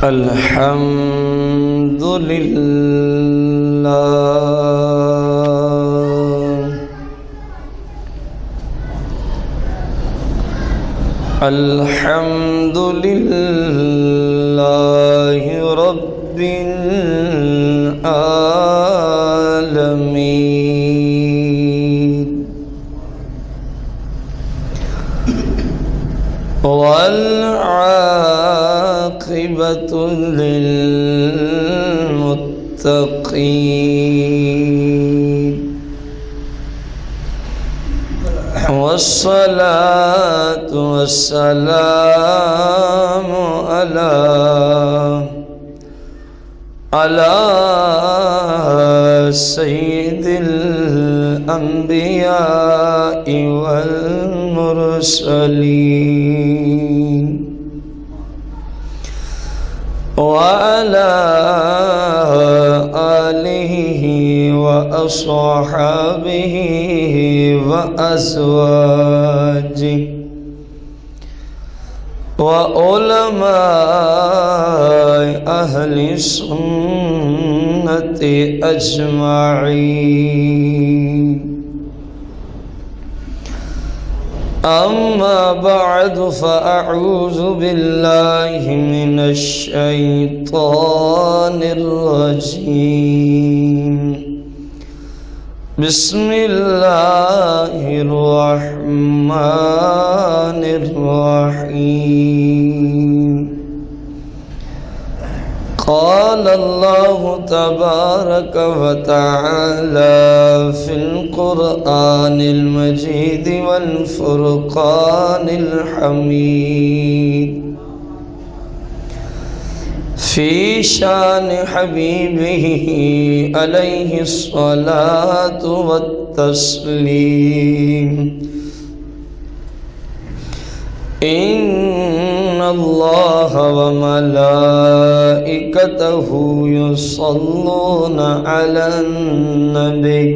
الحمد لله الحمد لله رب العالمين والعاقبة للمتقين والصلاة والسلام على سيد الأنبياء والمرسلين وعلى آله وأصحابه وأزواجه وعلماء أهل السنة أجمعين. أما بعد فأعوذ بالله من الشيطان الرجيم. بسم الله الرحمن الرحيم. قال الله تبارك وتعالى في القرآن المجيد والفرقان الحميد في شان حبيبه عليه الصلاة والتسليم. إن الله وملائكته يصلون على النبي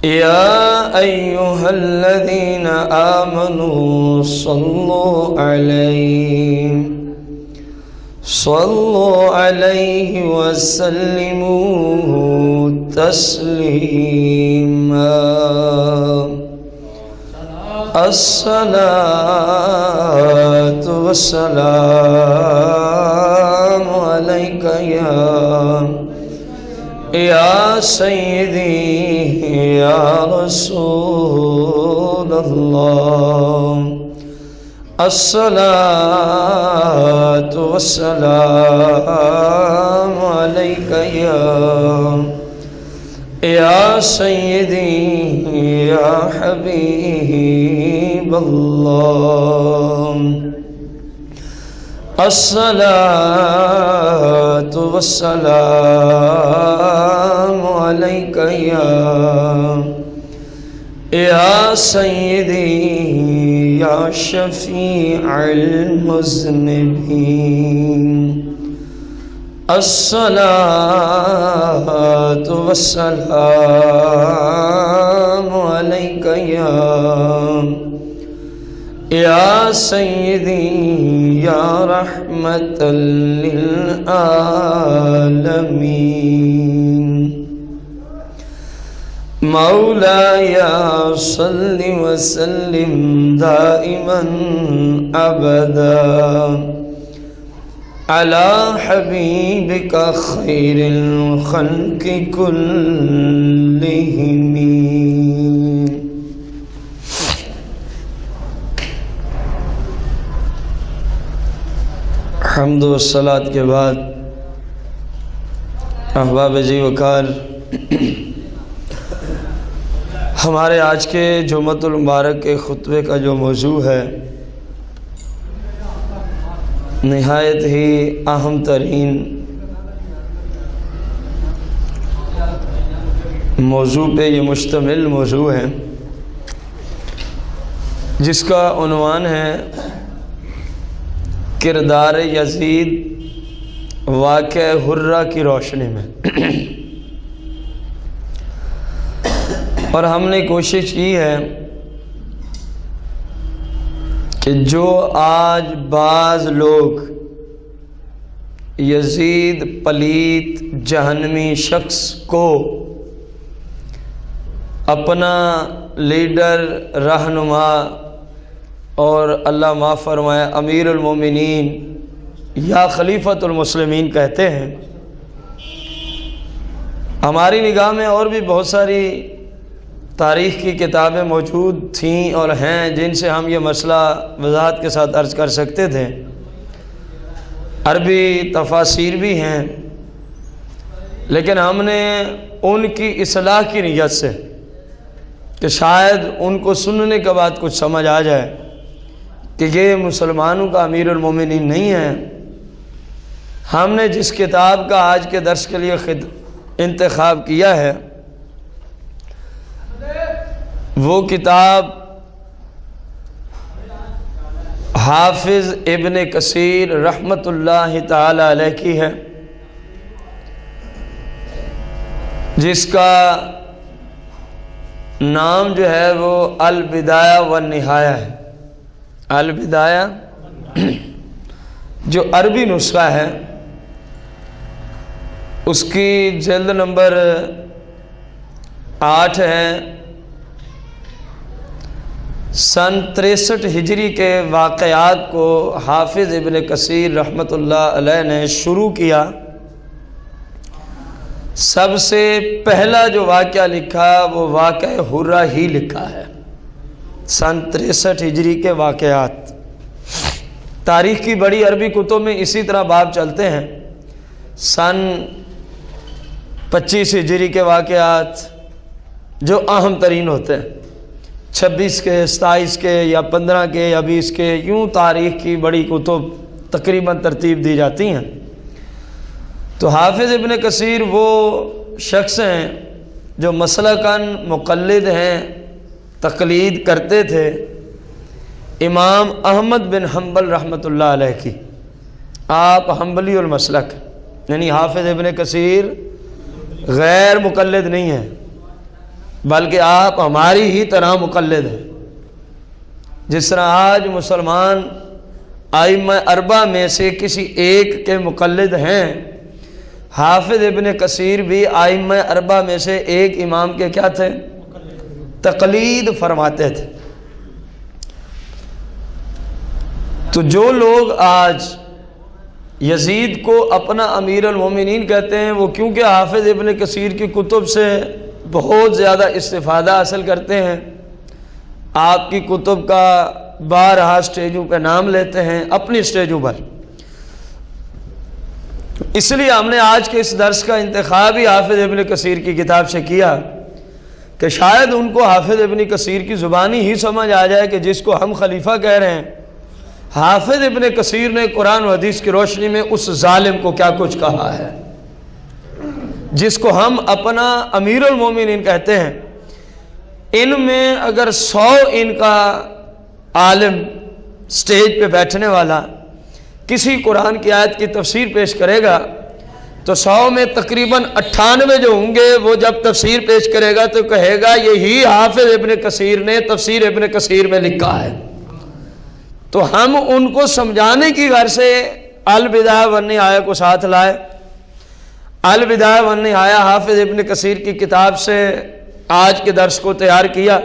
يا أيها الذين آمنوا صلوا عليه وسلموا تسليما. الصلاة والسلام عليك يا سيدي يا رسول الله. الصلاة والسلام عليك يا سيدي يا حبيب الله. الصلاة والسلام عليك يا سيدي يا شفيع المذنبين. الصلاة والسلام عليك يا سيدي يا رحمة للعالمين. مولاي صل وسلم دائما أبدا على حبيبك خير الخلق كلهم. حمد و صلاۃ کے بعد احباب جی وقار، ہمارے آج کے جمعۃ المبارک کے خطبے کا جو موضوع ہے نہایت ہی اہم ترین موضوع پہ یہ مشتمل موضوع ہے، جس کا عنوان ہے کردار یزید واقعہ حرہ کی روشنی میں۔ اور ہم نے کوشش کی ہے کہ جو آج بعض لوگ یزید پلیت جہنمی شخص کو اپنا لیڈر، رہنما اور اللہ معاف فرمائے امیر المومنین یا خلیفۃ المسلمین کہتے ہیں، ہماری نگاہ میں اور بھی بہت ساری تاریخ کی کتابیں موجود تھیں اور ہیں جن سے ہم یہ مسئلہ وضاحت کے ساتھ عرض کر سکتے تھے، عربی تفاسیر بھی ہیں، لیکن ہم نے ان کی اصلاح کی نیت سے کہ شاید ان کو سننے کے بعد کچھ سمجھ آ جائے کہ یہ مسلمانوں کا امیر المومنین نہیں ہے، ہم نے جس کتاب کا آج کے درس کے لیے انتخاب کیا ہے وہ کتاب حافظ ابن کثیر رحمۃ اللہ تعالی علیہ کی ہے، جس کا نام جو ہے وہ البدایہ والنہایہ ہے۔ البدایہ جو عربی نسخہ ہے اس کی جلد نمبر 8 ہے۔ سن 63 ہجری کے واقعات کو حافظ ابن کثیر رحمۃ اللہ علیہ نے شروع کیا۔ سب سے پہلا جو واقعہ لکھا وہ واقعہ حرہ ہی لکھا ہے، سن 63 ہجری کے واقعات۔ تاریخ کی بڑی عربی کتب میں اسی طرح باب چلتے ہیں، سن 25 ہجری کے واقعات جو اہم ترین ہوتے ہیں، 26 کے، 27 کے یا 15 کے یا 20 کے، یوں تاریخ کی بڑی کتب تقریباً ترتیب دی جاتی ہیں۔ تو حافظ ابن کثیر وہ شخص ہیں جو مسلکاً مقلد ہیں، تقلید کرتے تھے امام احمد بن حنبل رحمۃ اللہ علیہ کی۔ آپ حنبلی المسلک، یعنی حافظ ابن کثیر غیر مقلد نہیں ہیں بلکہ آپ ہماری ہی طرح مقلد ہیں۔ جس طرح آج مسلمان ائمہ اربعہ میں سے کسی ایک کے مقلد ہیں، حافظ ابن کثیر بھی ائمہ اربعہ میں سے ایک امام کے کیا تھے؟ تقلید فرماتے تھے۔ تو جو لوگ آج یزید کو اپنا امیر المومنین کہتے ہیں، وہ کیونکہ حافظ ابن کثیر کی کتب سے بہت زیادہ استفادہ حاصل کرتے ہیں، آپ کی کتب کا بارہا سٹیجوں پہ نام لیتے ہیں، اپنی سٹیجوں پر، اس لیے ہم نے آج کے اس درس کا انتخاب ہی حافظ ابن کثیر کی کتاب سے کیا کہ شاید ان کو حافظ ابن کثیر کی زبانی ہی سمجھ آ جائے کہ جس کو ہم خلیفہ کہہ رہے ہیں، حافظ ابن کثیر نے قرآن و حدیث کی روشنی میں اس ظالم کو کیا کچھ کہا ہے جس کو ہم اپنا امیر المومنین کہتے ہیں۔ ان میں اگر 100 ان کا عالم سٹیج پہ بیٹھنے والا کسی قرآن کی آیت کی تفسیر پیش کرے گا تو 100 میں تقریباً 98 جو ہوں گے وہ جب تفسیر پیش کرے گا تو کہے گا یہی حافظ ابن کثیر نے تفسیر ابن کثیر میں لکھا ہے۔ تو ہم ان کو سمجھانے کی غرض سے البدایہ والنہایہ کو ساتھ لائے۔ البدایہ والنہایہ حافظ ابن کثیر کی کتاب سے آج کے درس کو تیار کیا۔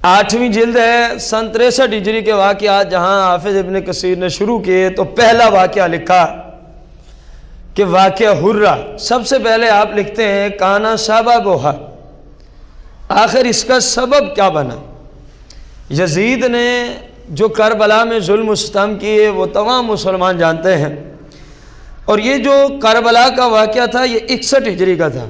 8ویں جلد ہے، سن 63 ہجری کے واقعات جہاں حافظ ابن کثیر نے شروع کیے تو پہلا واقعہ لکھا کہ واقعہ حرہ۔ سب سے پہلے آپ لکھتے ہیں کانا سببھا، آخر اس کا سبب کیا بنا۔ یزید نے جو کربلا میں ظلم و ستم کیے وہ تمام مسلمان جانتے ہیں، اور یہ جو کربلا کا واقعہ تھا یہ 61 ہجری کا تھا،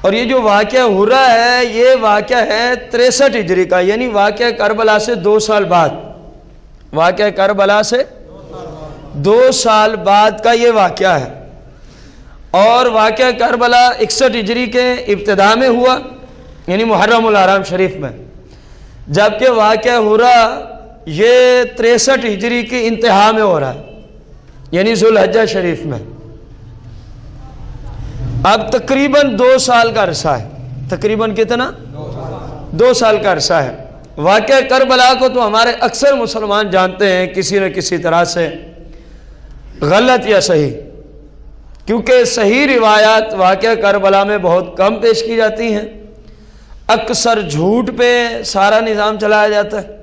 اور یہ جو واقعہ حرہ ہے یہ واقعہ ہے 63 ہجری کا، یعنی واقعہ کربلا سے 2 سال بعد، واقعہ کربلا سے 2 سال بعد کا یہ واقعہ ہے۔ اور واقعہ کربلا 61 ہجری کے ابتدا میں ہوا، یعنی محرم الحرام شریف میں، جبکہ واقعہ حرہ یہ 63 ہجری کی انتہا میں ہو رہا ہے، یعنی ذوالحجہ شریف میں۔ اب تقریباً 2 سال کا عرصہ ہے، تقریباً کتنا؟ 2 سال کا عرصہ ہے۔ واقعہ کربلا کو تو ہمارے اکثر مسلمان جانتے ہیں کسی نہ کسی طرح سے، غلط یا صحیح؟ کیونکہ صحیح روایات واقعہ کربلا میں بہت کم پیش کی جاتی ہیں، اکثر جھوٹ پہ سارا نظام چلایا جاتا ہے،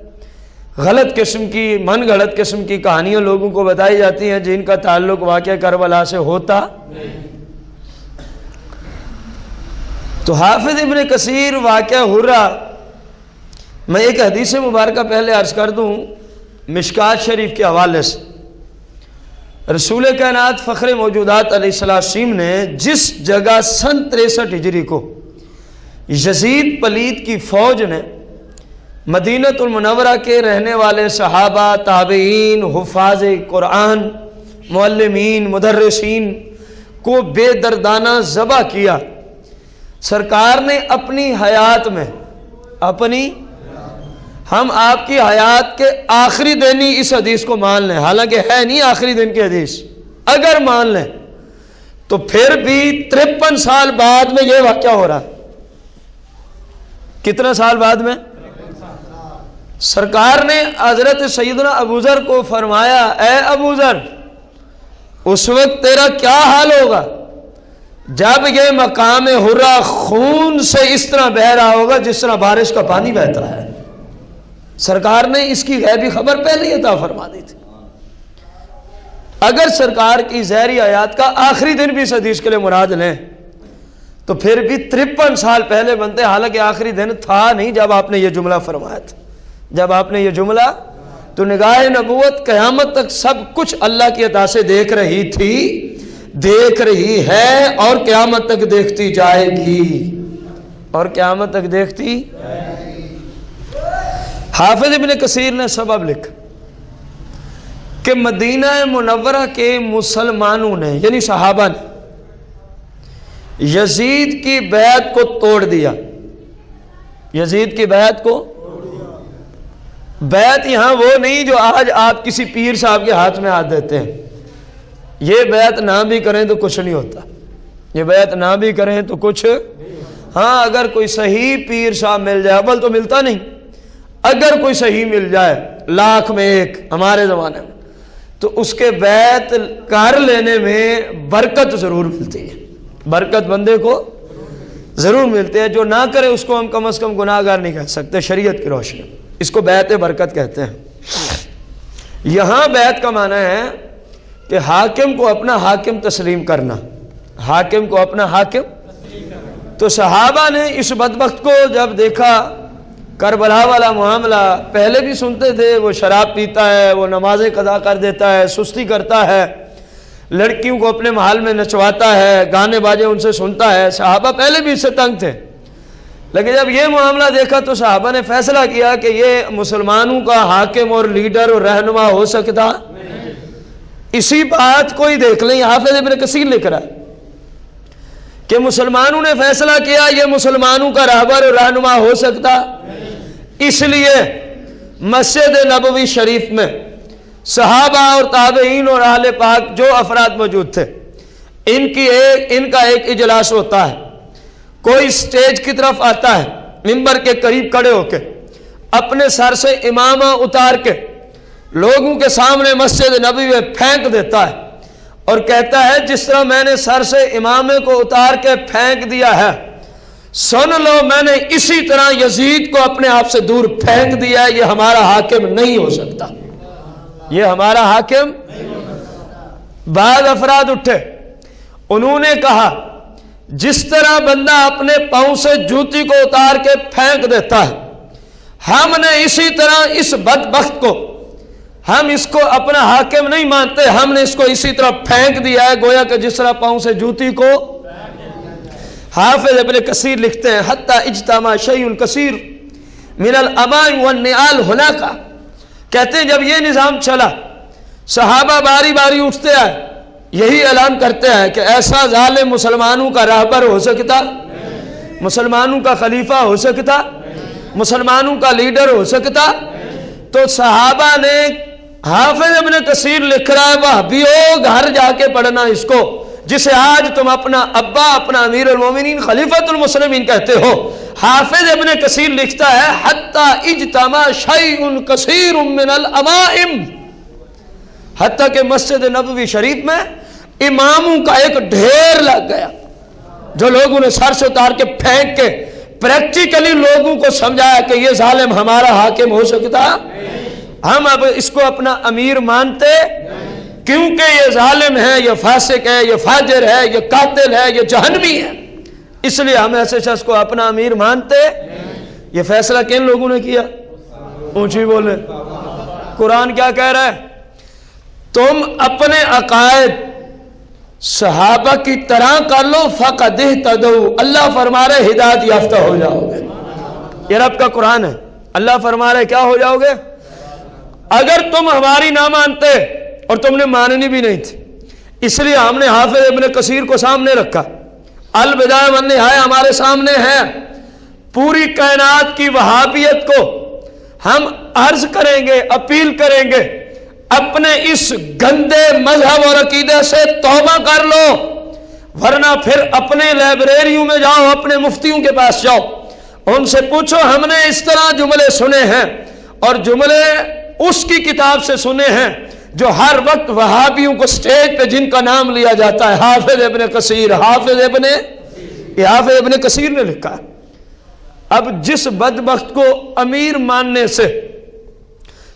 غلط قسم کی من گھڑت قسم کی کہانیاں لوگوں کو بتائی جاتی ہیں جن کا تعلق واقعہ کربلا سے ہوتا تو حافظ ابن کثیر واقعہ حرہ، میں ایک حدیث مبارکہ پہلے عرض کر دوں مشکات شریف کے حوالے سے۔ رسول کائنات فخر موجودات علیہ السلام نے جس جگہ سن 63 ہجری کو یزید پلید کی فوج نے مدینہ المنورہ کے رہنے والے صحابہ، تابعین، حفاظ قرآن، معلمین، مدرسین کو بے دردانہ ذبح کیا، سرکار نے اپنی حیات میں ہم آپ کی حیات کے آخری دن ہی اس حدیث کو مان لیں، حالانکہ ہے نہیں آخری دن کی حدیث، اگر مان لیں تو پھر بھی 53 سال بعد میں یہ واقعہ ہو رہا ہے۔ کتنا سال بعد میں؟ سرکار نے حضرت سیدنا ابو ذر کو فرمایا، اے ابو ذر اس وقت تیرا کیا حال ہوگا جب یہ مقام حرہ خون سے اس طرح بہہ رہا ہوگا جس طرح بارش کا پانی بہتا ہے۔ سرکار نے اس کی غیبی خبر پہلے ہی عطا فرما دی تھی۔ اگر سرکار کی ظاہری آیات کا آخری دن بھی اس حدیث کے لیے مراد لیں تو پھر بھی 53 سال پہلے بنتے، حالانکہ آخری دن تھا نہیں جب آپ نے یہ جملہ فرمایا تھا۔ جب آپ نے یہ جملہ تو نگاہ نبوت قیامت تک سب کچھ اللہ کی عطا سے دیکھ رہی تھی، دیکھ رہی ہے اور قیامت تک دیکھتی جائے گی، اور قیامت تک دیکھتی۔ حافظ ابن کثیر نے سبب لکھا کہ مدینہ منورہ کے مسلمانوں نے یعنی صحابہ نے یزید کی بیعت کو توڑ دیا۔ یزید کی بیعت کو، بیعت یہاں وہ نہیں جو آج آپ کسی پیر صاحب کے ہاتھ میں ہاتھ دیتے ہیں، یہ بیعت نہ بھی کریں تو کچھ نہیں ہوتا، یہ بیعت نہ بھی کریں تو کچھ، ہاں اگر کوئی صحیح پیر صاحب مل جائے، اول تو ملتا نہیں، اگر کوئی صحیح مل جائے 1,00,000 میں 1 ہمارے زمانے میں تو اس کے بیعت کر لینے میں برکت ضرور ملتی ہے، برکت بندے کو ضرور ملتی ہے، جو نہ کرے اس کو ہم کم از کم گناہ گار نہیں کہہ سکتے شریعت کی روشنی میں، اس کو بیعت برکت کہتے ہیں۔ یہاں بیعت کا معنی ہے کہ حاکم کو اپنا حاکم تسلیم کرنا، حاکم کو اپنا حاکم۔ تو صحابہ نے اس بدبخت کو جب دیکھا، کربلا والا معاملہ پہلے بھی سنتے تھے، وہ شراب پیتا ہے، وہ نمازیں قضا کر دیتا ہے، سستی کرتا ہے، لڑکیوں کو اپنے محل میں نچواتا ہے، گانے باجے ان سے سنتا ہے، صحابہ پہلے بھی اس سے تنگ تھے، لیکن جب یہ معاملہ دیکھا تو صحابہ نے فیصلہ کیا کہ یہ مسلمانوں کا حاکم اور لیڈر اور رہنما ہو سکتا۔ اسی بات کو ہی دیکھ لیں، حافظ ابن کثیر لکھ رہا ہے کہ مسلمانوں نے فیصلہ کیا یہ مسلمانوں کا رہبر اور رہنما ہو سکتا، اس لیے مسجد نبوی شریف میں صحابہ اور تابعین اور اہل پاک جو افراد موجود تھے ان کا ایک اجلاس ہوتا ہے، کوئی سٹیج کی طرف آتا ہے، ممبر کے قریب کھڑے ہو کے اپنے سر سے امامہ اتار کے لوگوں کے سامنے مسجد نبوی میں پھینک دیتا ہے اور کہتا ہے جس طرح میں نے سر سے امامے کو اتار کے پھینک دیا ہے، سن لو میں نے اسی طرح یزید کو اپنے آپ سے دور پھینک دیا ہے، یہ ہمارا حاکم نہیں ہو سکتا، یہ ہمارا حاکم۔ بعض افراد اٹھے، انہوں نے کہا جس طرح بندہ اپنے پاؤں سے جوتی کو اتار کے پھینک دیتا ہے، ہم نے اسی طرح اس بدبخت کو، ہم اس کو اپنا حاکم نہیں مانتے، ہم نے اس کو اسی طرح پھینک دیا ہے گویا کہ جس طرح پاؤں سے جوتی کو۔ حافظ ابن کثیر لکھتے ہیں حتی اجتماع شیء کثیر من الاماء والنعال ہناک، کہتے ہیں جب یہ نظام چلا صحابہ باری باری اٹھتے ہیں، یہی اعلان کرتے ہیں کہ ایسا ظالم مسلمانوں کا رہبر ہو سکتا، مسلمانوں کا خلیفہ ہو سکتا، مسلمانوں کا لیڈر ہو سکتا۔ تو صحابہ نے، حافظ ابن کثیر لکھ رہا ہے وہابیوں گھر جا کے پڑھنا اس کو، جسے آج تم اپنا ابا، اپنا امیر المومنین، خلیفۃ المسلمین کہتے ہو۔ حافظ ابن کثیر لکھتا ہے حتی اجتماع شیء کثیر من الامائم، حتیٰ کہ مسجد نبوی شریف میں اماموں کا ایک ڈھیر لگ گیا، جو لوگوں نے سر سے اتار کے پھینک کے پریکٹیکلی لوگوں کو سمجھایا کہ یہ ظالم ہمارا حاکم ہو سکتا، ہم اب اس کو اپنا امیر مانتے کیونکہ یہ ظالم ہے، یہ فاسق ہے، یہ فاجر ہے، یہ قاتل ہے، یہ جہنمی ہے، اس لیے ہم ایسے شخص کو اپنا امیر مانتے۔ یہ فیصلہ کن لوگوں نے کیا؟ اونچی بولے۔ قرآن کیا کہہ رہا ہے؟ تم اپنے عقائد صحابہ کی طرح کر لو، فقد اہتدوا، اللہ فرما رہے ہدایت یافتہ ہو جاؤ گے۔ یہ رب کا قرآن ہے، اللہ فرما رہے کیا ہو جاؤ گے؟ اگر تم ہماری نہ مانتے، اور تم نے ماننی بھی نہیں تھی، اس لیے ہم نے حافظ ابن کثیر کو سامنے رکھا، البدایہ والنہایہ ہمارے سامنے ہے، پوری کائنات کی وہابیت کو ہم عرض کریں گے، اپیل کریں گے، اپنے اس گندے مذہب اور عقیدے سے توبہ کر لو، ورنہ پھر اپنے لائبریریوں میں جاؤ، اپنے مفتیوں کے پاس جاؤ، ان سے پوچھو ہم نے اس طرح جملے سنے ہیں، اور جملے اس کی کتاب سے سنے ہیں جو ہر وقت وہابیوں کو سٹیج پہ جن کا نام لیا جاتا ہے، حافظ ابن کثیر، یہ حافظ ابن کثیر نے لکھا ہے۔ اب جس بدبخت کو امیر ماننے سے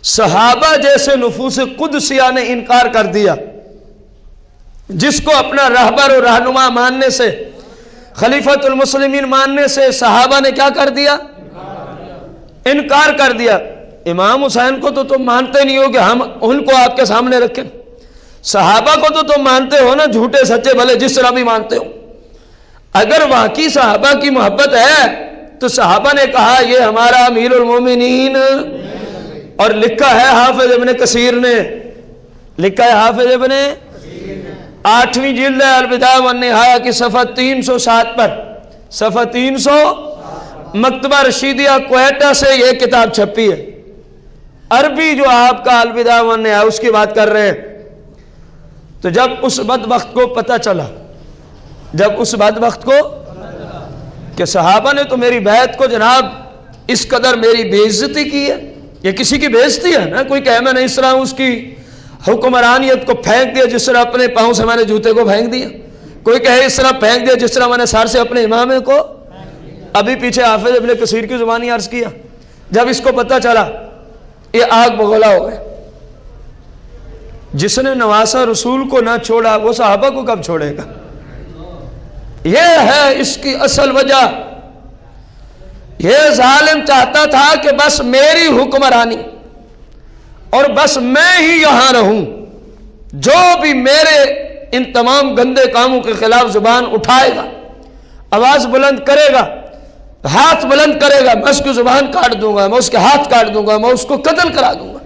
صحابہ جیسے نفوس قدسیہ نے انکار کر دیا، جس کو اپنا رہبر و رہنما ماننے سے، خلیفۃ المسلمین ماننے سے صحابہ نے کیا کر دیا؟ انکار کر دیا۔ امام حسین کو تو تم مانتے نہیں ہو کہ ہم ان کو آپ کے سامنے رکھیں، صحابہ کو تو تم مانتے ہو نا، جھوٹے سچے بھلے جس طرح بھی مانتے ہو۔ اگر واقعی صحابہ کی محبت ہے تو صحابہ نے کہا یہ ہمارا امیر المومنین، اور لکھا ہے حافظ ابن کثیر نے، لکھا ہے حافظ ابن، 8ویں جلد ہے البدایہ والنہایہ کی صفحہ 307 پر، صفحہ 300، مکتبہ رشیدیہ کوئٹہ سے یہ کتاب چھپی ہے، عربی جو آپ کا البدایہ والنہایہ اس کی بات کر رہے ہیں۔ تو جب اس بدبخت کو پتہ چلا، جب اس بدبخت کو کہ صحابہ نے تو میری بیعت کو جناب اس قدر میری بے عزتی کی ہے، یہ کسی کی بے عزتی ہے نا، کوئی کہے میں نے اس طرح اس کی حکمرانیت کو پھینک دیا جس طرح اپنے پاؤں سے میں نے جوتے کو پھینک دیا، کوئی کہے اس طرح پھینک دیا جس طرح میں نے سر سے اپنے امام کو۔ ابھی پیچھے حافظ ابن کثیر کی زبانی عرض کیا، جب اس کو پتہ چلا یہ آگ بگولا ہو گئے۔ جس نے نواسہ رسول کو نہ چھوڑا وہ صحابہ کو کب چھوڑے گا؟ یہ ہے اس کی اصل وجہ۔ یہ ظالم چاہتا تھا کہ بس میری حکمرانی اور بس میں ہی یہاں رہوں، جو بھی میرے ان تمام گندے کاموں کے خلاف زبان اٹھائے گا، آواز بلند کرے گا، ہاتھ بلند کرے گا، میں اس کی زبان کاٹ دوں گا، میں اس کے ہاتھ کاٹ دوں گا، میں اس کو قتل کرا دوں گا۔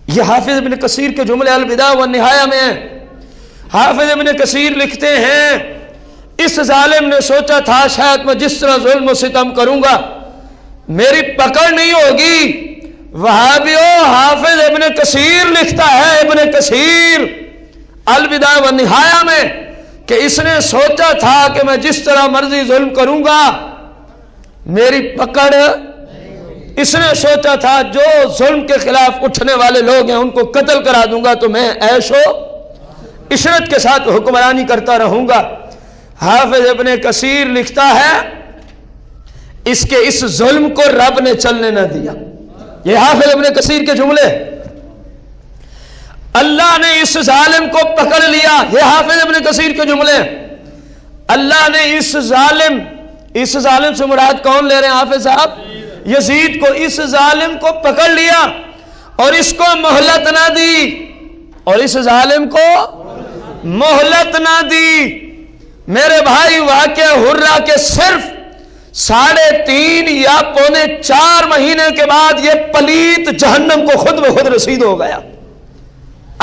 یہ حافظ ابن کثیر کے جملے البدایہ والنہایہ میں ہیں۔ حافظ ابن کثیر لکھتے ہیں اس ظالم نے سوچا تھا شاید میں جس طرح ظلم و ستم کروں گا میری پکڑ نہیں ہوگی۔ وہابیوں، حافظ ابن کثیر لکھتا ہے، ابن کثیر البدایہ والنہایہ میں، کہ اس نے سوچا تھا کہ میں جس طرح مرضی ظلم کروں گا میری پکڑ، اس نے سوچا تھا جو ظلم کے خلاف اٹھنے والے لوگ ہیں ان کو قتل کرا دوں گا تو میں عیش و عشرت کے ساتھ حکمرانی کرتا رہوں گا۔ حافظ ابن کثیر لکھتا ہے اس کے اس ظلم کو رب نے چلنے نہ دیا۔ یہ حافظ ابن کثیر کے جملے، اللہ نے اس ظالم کو پکڑ لیا۔ یہ حافظ ابن کثیر کے جملے، اللہ نے اس ظالم سے مراد کون لے رہے ہیں حافظ صاحب؟ یزید کو، اس ظالم کو پکڑ لیا اور اس کو مہلت نہ دی، اور اس ظالم کو مہلت نہ دی۔ میرے بھائی، واقعہ حرہ کے صرف 3.5 یا 4.25 مہینے کے بعد یہ پلیت جہنم کو خود بخود رسید ہو گیا۔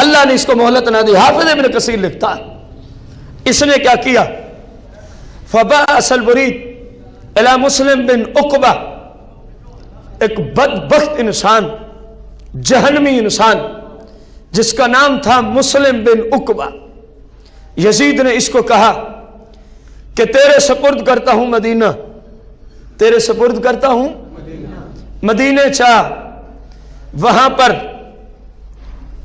اللہ نے اس کو مہلت نہ دی۔ حافظ ابن کثیر لکھتا ہے اس نے کیا کیا؟ فبعث البرید الی مسلم بن عقبہ، ایک بدبخت انسان، جہنمی انسان جس کا نام تھا مسلم بن عقبہ۔ یزید نے اس کو کہا کہ تیرے سپرد کرتا ہوں مدینہ، تیرے سپرد کرتا ہوں مدینے چاہ، وہاں پر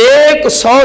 100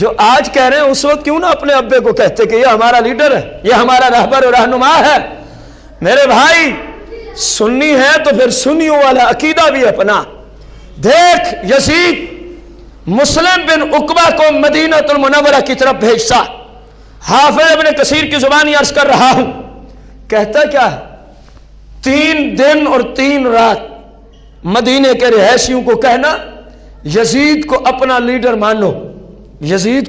جو آج کہہ رہے ہیں اس وقت کیوں نہ اپنے ابے کو کہتے کہ یہ ہمارا لیڈر ہے، یہ ہمارا رہبر و رہنما ہے۔ میرے بھائی سنی ہے تو پھر سنیوں والا عقیدہ بھی اپنا۔ دیکھ یزید مسلم بن عقبہ کو مدینہ المنورہ کی طرف بھیجتا، حافظ ابن کثیر کی زبانی عرض کر رہا ہوں، کہتا کیا ہے 3 دن اور 3 رات مدینے کے رہائشیوں کو کہنا یزید کو اپنا لیڈر مانو، یزید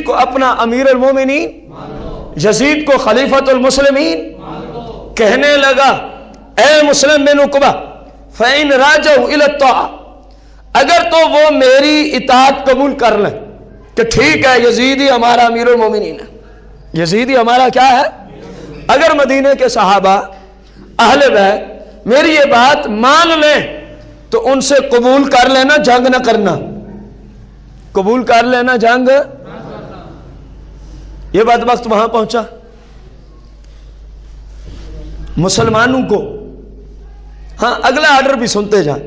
کو اپنا امیر المومنین، یزید کو خلیفۃ المسلمین۔ کہنے لگا اے مسلم بن عقبہ فَإِنْ رَاجَوْا إِلَى الطَّاعَةِ، اگر تو وہ میری اطاعت قبول کر لیں کہ ٹھیک ہے یزید ہی ہمارا امیر المومنین ہے، یزید ہی ہمارا کیا ہے، اگر مدینے کے صحابہ اہل بیت میری یہ بات مان لیں تو ان سے قبول کر لینا، جنگ نہ کرنا، قبول کر لینا، جنگ۔ یہ بات وقت وہاں پہنچا، مسلمانوں کو ہاں اگلا آرڈر بھی سنتے جائیں،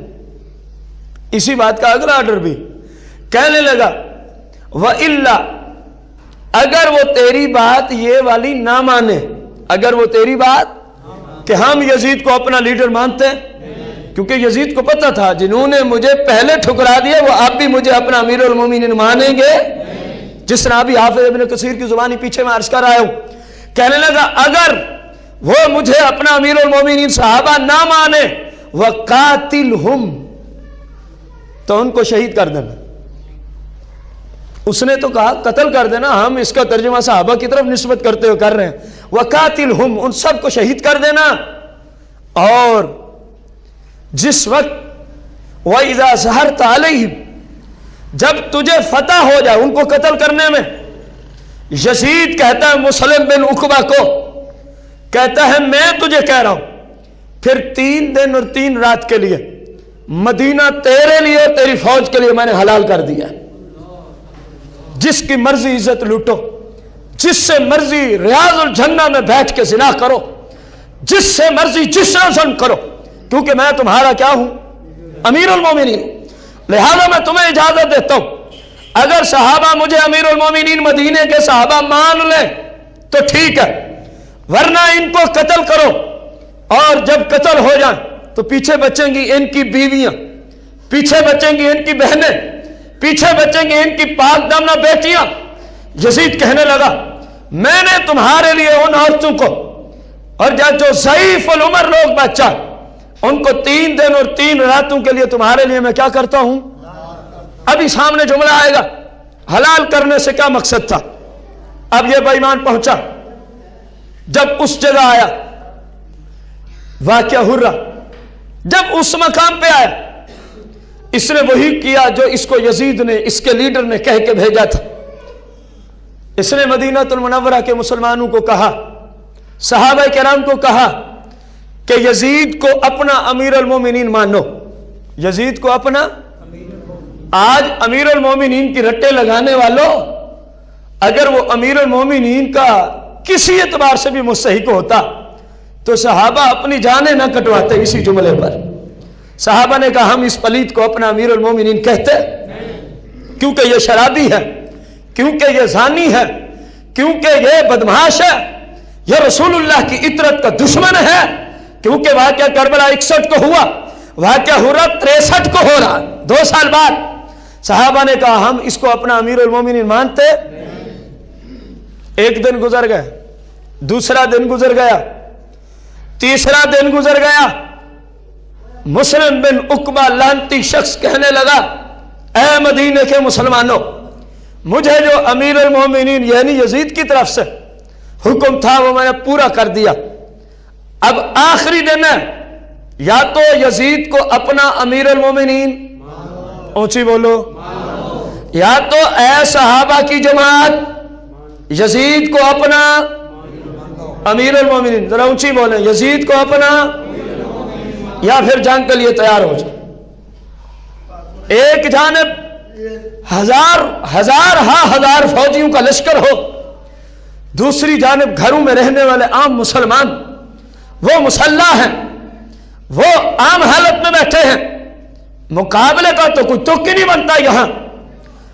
اسی بات کا اگلا آرڈر بھی کہنے لگا وَإِلَّا، اگر وہ تیری بات یہ والی نہ مانے، اگر وہ تیری بات کہ ہم یزید کو اپنا لیڈر مانتے ہیں، کیونکہ یزید کو پتہ تھا جنہوں نے مجھے پہلے ٹھکرا دیا وہ آپ بھی مجھے اپنا امیر المومنین مانیں گے، جس طرح ابھی حافظ ابن کثیر کی زبانی پیچھے میں عرض کر رہا ہوں۔ کہنے لگا اگر وہ مجھے اپنا امیر المومنین صحابہ نہ مانے وَقَاتِلْهُمْ، تو ان کو شہید کر دینا۔ اس نے تو کہا قتل کر دینا، ہم اس کا ترجمہ صحابہ کی طرف نسبت کرتے ہوئے کر رہے ہیں، وَقَاتِلْهُمْ، ان سب کو شہید کر دینا۔ اور جس وقت وَإِذَا ظَهَرْتَ عَلَيْهِمْ، جب تجھے فتح ہو جائے ان کو قتل کرنے میں، یزید کہتا ہے مسلم بن عقبہ کو، کہتا ہے میں تجھے کہہ رہا ہوں پھر 3 دن اور 3 رات کے لیے مدینہ تیرے لیے تیری فوج کے لیے میں نے حلال کر دیا، جس کی مرضی عزت لوٹو، جس سے مرضی ریاض الجنہ میں بیٹھ کے زنا کرو، جس سے مرضی جس طرح ظلم کرو، کیونکہ میں تمہارا کیا ہوں، امیر المومنین، لہذا میں تمہیں اجازت دیتا ہوں اگر صحابہ مجھے امیر المومنین مدینے کے صحابہ مان لیں تو ٹھیک ہے، ورنہ ان کو قتل کرو، اور جب قتل ہو جائیں تو پیچھے بچیں گی ان کی بیویاں، پیچھے بچیں گی ان کی بہنیں، پیچھے بچیں گی ان کی پاک دامنہ بیٹیاں۔ یزید کہنے لگا میں نے تمہارے لیے ان عورتوں کو اور جو ضعیف العمر لوگ بچہ ان کو 3 دن اور 3 راتوں کے لیے تمہارے لیے میں کیا کرتا ہوں، ابھی سامنے جملہ آئے گا، حلال کرنے سے کیا مقصد تھا۔ اب یہ بے ایمان پہنچا، جب اس جگہ آیا واقعہ ہرہ، جب اس مقام پہ آیا اس نے وہی کیا جو اس کو یزید نے اس کے لیڈر نے کہہ کے بھیجا تھا۔ اس نے مدینہ المنورہ کے مسلمانوں کو کہا، صحابہ کرام کو کہا کہ یزید کو اپنا امیر المومنین مانو، یزید کو اپنا۔ آج امیر المومنین کی رٹے لگانے والوں، اگر وہ امیر المومنین کا کسی اعتبار سے بھی مستحق ہوتا تو صحابہ اپنی جانیں نہ کٹواتے اسی جملے پر۔ صحابہ نے کہا ہم اس پلیت کو اپنا امیر المومنین کہتے کیونکہ یہ شرابی ہے، کیونکہ یہ زانی ہے، کیونکہ یہ بدمعاش ہے، یہ رسول اللہ کی عطرت کا دشمن ہے، کیونکہ واقعہ کربلا 61 کو ہوا، واقعہ ہرہ 63 کو ہو رہا، 2 سال بعد۔ صحابہ نے کہا ہم اس کو اپنا امیر المومنین مانتے۔ ایک دن گزر گئے، دوسرا دن گزر گیا، تیسرا دن گزر گیا، مسلم بن عقبہ لعنتی شخص کہنے لگا اے مدینے کے مسلمانوں، مجھے جو امیر المومنین یعنی یزید کی طرف سے حکم تھا وہ میں نے پورا کر دیا، اب آخری دن ہے، یا تو یزید کو اپنا امیر المومنین، اونچی بولو، یا تو اے صحابہ کی جماعت یزید کو اپنا امیر المومنین، ذرا اونچی بولیں، یزید کو اپنا، یا پھر جنگ کے لیے تیار ہو جائے۔ ایک جانب ہزار فوجیوں کا لشکر ہو، دوسری جانب گھروں میں رہنے والے عام مسلمان، وہ مسلح ہیں، وہ عام حالت میں بیٹھے ہیں، مقابلے کا تو کوئی تک ہی نہیں بنتا۔ یہاں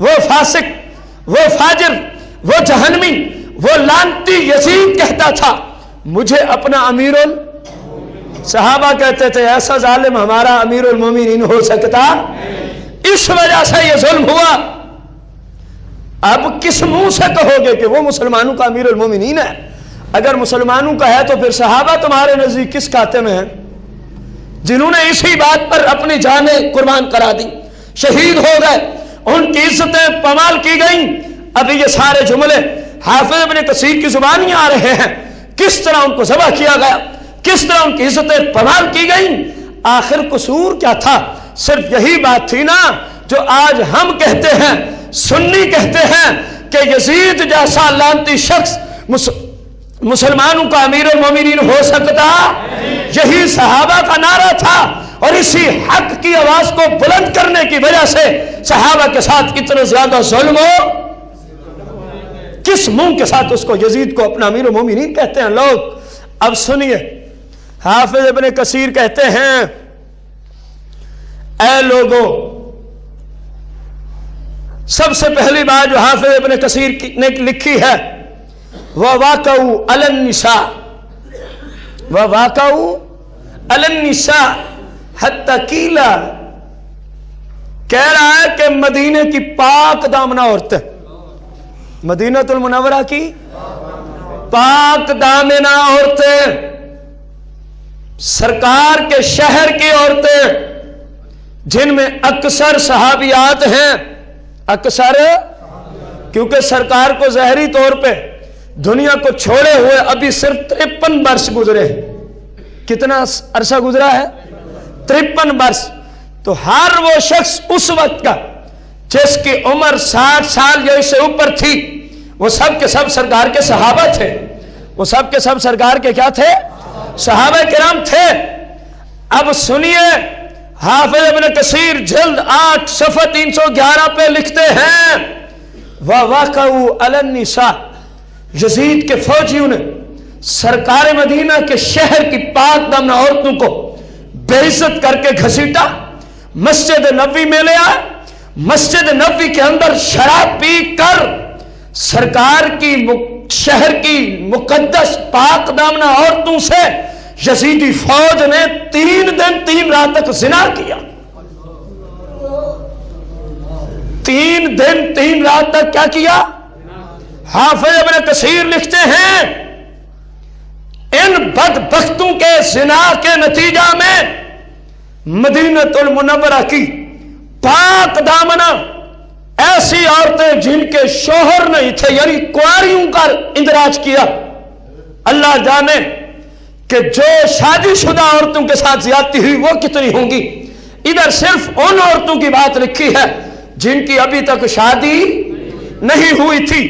وہ فاسق، وہ فاجر، وہ جہنمی، وہ لعنتی یزید کہتا تھا مجھے اپنا صحابہ کہتے تھے ایسا ظالم ہمارا امیر المومنین ہو سکتا؟ اس وجہ سے یہ ظلم ہوا۔ اب کس منہ سے کہو گے کہ وہ مسلمانوں کا امیر المومنین ہے؟ اگر مسلمانوں کا ہے تو پھر صحابہ تمہارے نزدیک کس کھاتے میں ہیں؟ جنہوں نے اسی بات پر اپنی جانیں قربان کرا دی، شہید ہو گئے، ان کی عزتیں پامال کی گئیں۔ ابھی یہ سارے جملے حافظ ابن کثیر کی زبانی آ رہے ہیں، کس طرح ان کو ذبح کیا گیا، کس طرح ان کی عزتیں پامال کی گئیں۔ آخر قصور کیا تھا؟ صرف یہی بات تھی نا جو آج ہم کہتے ہیں، سنی کہتے ہیں کہ یزید جیسا لعنتی شخص مسلمانوں کا امیر المومنین ہو سکتا؟ یہی صحابہ کا نعرہ تھا، اور اسی حق کی آواز کو بلند کرنے کی وجہ سے صحابہ کے ساتھ اتنا زیادہ ظلم ہو۔ کس منہ کے ساتھ اس کو یزید کو اپنا امیر المومنین کہتے ہیں لوگ؟ اب سنیے، حافظ ابن کثیر کہتے ہیں اے لوگو، سب سے پہلی بات جو حافظ ابن کثیر نے لکھی ہے وَوَاقَعُوا عَلَى النِّسَاءِ وَوَاقَعُوا عَلَى النِّسَاءِ حَتَّى قِيلَ، کہہ رہا ہے کہ مدینے کی پاک دامنہ عورتیں، مدینہ المنورہ کی پاک دامنہ عورتیں، سرکار کے شہر کی عورتیں جن میں اکثر صحابیات ہیں، اکثر، کیونکہ سرکار کو ظاہری طور پہ دنیا کو چھوڑے ہوئے ابھی صرف 53 برس گزرے ہیں۔ کتنا عرصہ گزرا ہے؟ 53 برس۔ تو ہر وہ شخص اس وقت کا جس کی عمر 60 سال یا اس سے اوپر تھی، وہ سب کے سب سرکار کے صحابہ تھے، وہ سب کے سب سرکار کے کیا تھے؟ صحابہ کرام تھے۔ اب سنیے، حافظ ابن کثیر جلد 8 صفحہ 311 پہ لکھتے ہیں وَوَاقَعُوا عَلَى النِّسَاءِ، یزید کے فوجیوں نے سرکار مدینہ کے شہر کی پاک دامنہ عورتوں کو بے عزت کر کے گھسیٹا، مسجد نبوی میں لے آئے، مسجد نبوی کے اندر شراب پی کر سرکار کی شہر کی مقدس پاک دامنہ عورتوں سے یزیدی فوج نے 3 دن 3 رات تک زنا کیا۔ 3 دن 3 رات تک کیا کیا؟ حافظ ابن کثیر لکھتے ہیں ان بدبختوں کے زنا کے نتیجہ میں مدینہ المنورہ کی پاک دامنہ ایسی عورتیں جن کے شوہر نہیں تھے، یعنی کنواریوں کا اندراج کیا۔ اللہ جانے کہ جو شادی شدہ عورتوں کے ساتھ زیادتی ہوئی وہ کتنی ہوں گی۔ ادھر صرف ان عورتوں کی بات لکھی ہے جن کی ابھی تک شادی نہیں ہوئی تھی۔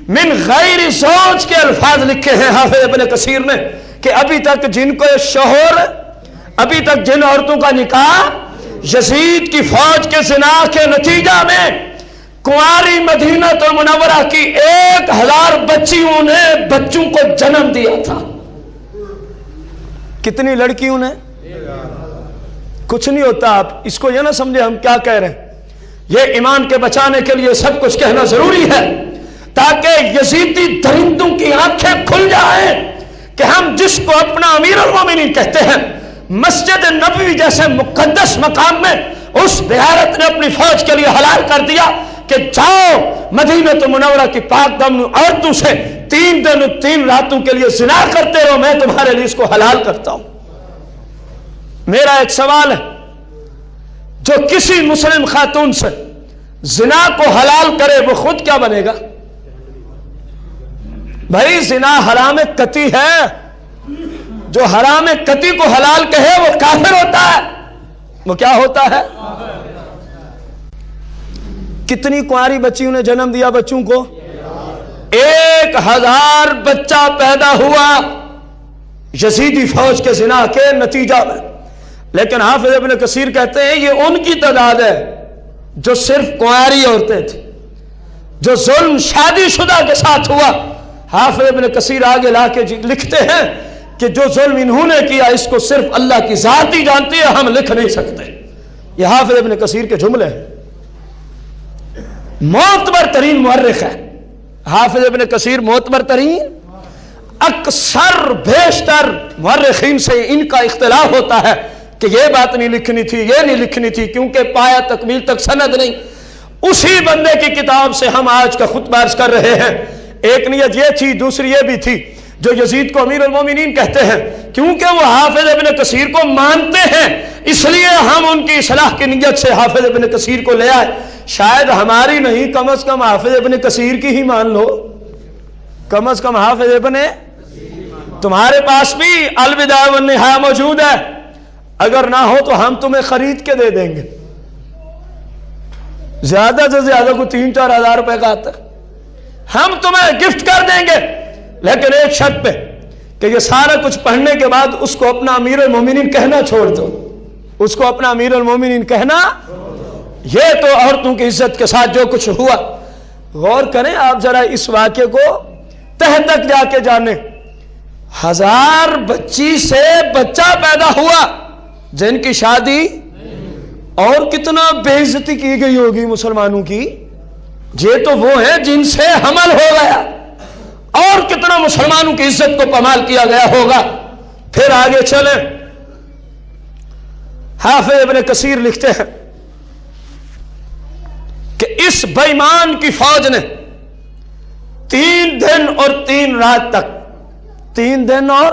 من غیر زوج کے الفاظ لکھے ہیں حافظ ابن کثیر نے کہ ابھی تک جن کو شوہر، ابھی تک جن عورتوں کا نکاح یزید کی فوج کے زنا کے نتیجہ میں کنواری مدینہ المنورہ کی 1000 بچیوں نے بچوں کو جنم دیا تھا۔ کتنی لڑکیوں نے؟ کچھ نہیں ہوتا، آپ اس کو یہ نہ سمجھے ہم کیا کہہ رہے ہیں۔ یہ ایمان کے بچانے کے لیے سب کچھ کہنا ضروری ہے تاکہ یزیدی درندوں کی آنکھیں کھل جائیں کہ ہم جس کو اپنا امیر المومنین کہتے ہیں، مسجد نبوی جیسے مقدس مقام میں اس بغیرت نے اپنی فوج کے لیے حلال کر دیا کہ جاؤ مدینہ منورہ کی پاک دامنہ عورتوں سے 3 دن 3 راتوں کے لیے زنا کرتے رہو، میں تمہارے لیے اس کو حلال کرتا ہوں۔ میرا ایک سوال ہے، جو کسی مسلم خاتون سے زنا کو حلال کرے وہ خود کیا بنے گا؟ بھائی زنا حرام قطعی ہے، جو حرام قطعی کو حلال کہے وہ کافر ہوتا ہے۔ وہ کیا ہوتا ہے؟ کتنی کنواری بچیوں نے جنم دیا بچوں کو؟ 1000 بچہ پیدا ہوا یزیدی فوج کے زنا کے نتیجہ میں۔ لیکن حافظ ابن کثیر کہتے ہیں یہ ان کی تعداد ہے جو صرف کنواری عورتیں تھیں، جو ظلم شادی شدہ کے ساتھ ہوا۔ حافظ ابن کثیر آگے لا کے لکھتے ہیں کہ جو ظلم انہوں نے کیا اس کو صرف اللہ کی ذات ہی جانتی ہے، ہم لکھ نہیں سکتے۔ یہ حافظ ابن کثیر کے جملے ہیں۔ معتبر ترین مورخ ہے حافظ ابن کثیر، معتبر ترین۔ اکثر بیشتر مورخین سے ان کا اختلاف ہوتا ہے کہ یہ بات نہیں لکھنی تھی، یہ نہیں لکھنی تھی، کیونکہ پایا تکمیل تک سند نہیں۔ اسی بندے کی کتاب سے ہم آج کا خطبہ عرض کر رہے ہیں۔ ایک نیت یہ تھی، دوسری یہ بھی تھی، جو یزید کو امیر المومنین کہتے ہیں کیونکہ وہ حافظ ابن کثیر کو مانتے ہیں، اس لیے ہم ان کی اصلاح کی نیت سے حافظ ابن کثیر کو لے آئے۔ شاید ہماری نہیں، کم از کم حافظ ابن کثیر کی ہی مان لو، کم از کم حافظ ابن، تمہارے پاس بھی البدایہ والنہایہ موجود ہے، اگر نہ ہو تو ہم تمہیں خرید کے دے دیں گے، زیادہ سے زیادہ کو 3-4 ہزار روپے کا آتا ہے، ہم تمہیں گفٹ کر دیں گے، لیکن ایک شرط پہ کہ یہ سارا کچھ پڑھنے کے بعد اس کو اپنا امیر المومنین کہنا چھوڑ دو، اس کو اپنا امیر المومنین کہنا۔ یہ تو عورتوں کی عزت کے ساتھ جو کچھ ہوا، غور کریں آپ ذرا اس واقعے کو تہ تک جا کے جانیں۔ 1000 بچی سے بچہ پیدا ہوا جن کی شادی، اور کتنا بے عزتی کی گئی ہوگی مسلمانوں کی، یہ تو وہ ہیں جن سے حمل ہو گیا، اور کتنا مسلمانوں کی عزت کو پامال کیا گیا ہوگا۔ پھر آگے چلیں، حافظ ابن کثیر لکھتے ہیں کہ اس بے ایمان کی فوج نے 3 دن اور 3 رات تک، 3 دن اور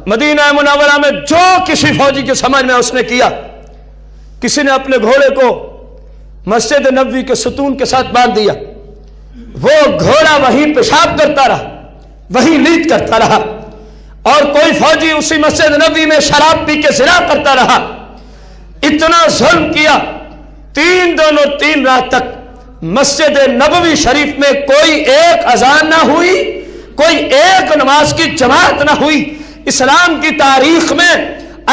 مدینہ منورہ میں جو کسی فوجی کے سمجھ میں اس نے کیا، کسی نے اپنے گھوڑے کو مسجد نبوی کے ستون کے ساتھ باندھ دیا، وہ گھوڑا وہیں پیشاب کرتا رہا، وہیں لیٹ کرتا رہا، اور کوئی فوجی اسی مسجد نبوی میں شراب پی کے زنا کرتا رہا۔ اتنا ظلم کیا، 3 دن اور 3 رات تک مسجد نبوی شریف میں کوئی ایک اذان نہ ہوئی، کوئی ایک نماز کی جماعت نہ ہوئی۔ اسلام کی تاریخ میں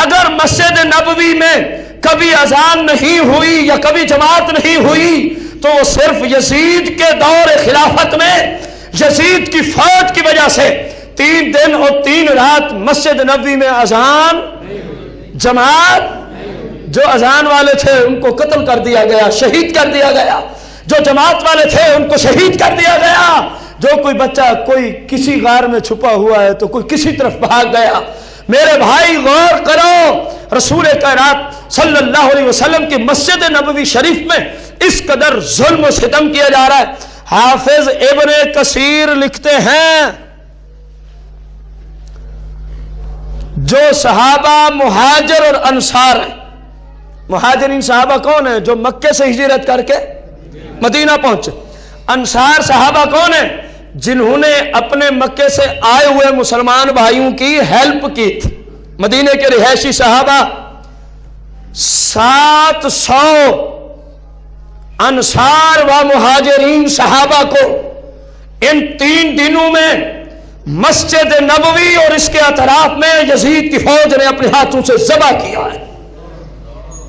اگر مسجد نبوی میں کبھی اذان نہیں ہوئی یا کبھی جماعت نہیں ہوئی تو وہ صرف یزید کے دور خلافت میں یزید کی فوج کی وجہ سے 3 دن اور 3 رات مسجد نبوی میں اذان جماعت، جو اذان والے تھے ان کو قتل کر دیا گیا، شہید کر دیا گیا، جو جماعت والے تھے ان کو شہید کر دیا گیا، جو کوئی بچہ کوئی کسی غار میں چھپا ہوا ہے تو کوئی کسی طرف بھاگ گیا۔ میرے بھائی غور کرو، رسول کائنات صلی اللہ علیہ وسلم کی مسجد نبوی شریف میں اس قدر ظلم و ستم کیا جا رہا ہے۔ حافظ ابن کثیر لکھتے ہیں جو صحابہ مہاجر اور انصار ہیں، مہاجرین صحابہ کون ہیں؟ جو مکے سے ہجرت کر کے مدینہ پہنچے۔ انصار صحابہ کون ہیں؟ جنہوں نے اپنے مکے سے آئے ہوئے مسلمان بھائیوں کی ہیلپ کی تھی۔ مدینے کے رہائشی صحابہ 700 انصار و مہاجرین صحابہ کو ان 3 دنوں میں مسجد نبوی اور اس کے اطراف میں یزید کی فوج نے اپنے ہاتھوں سے ذبح کیا ہے۔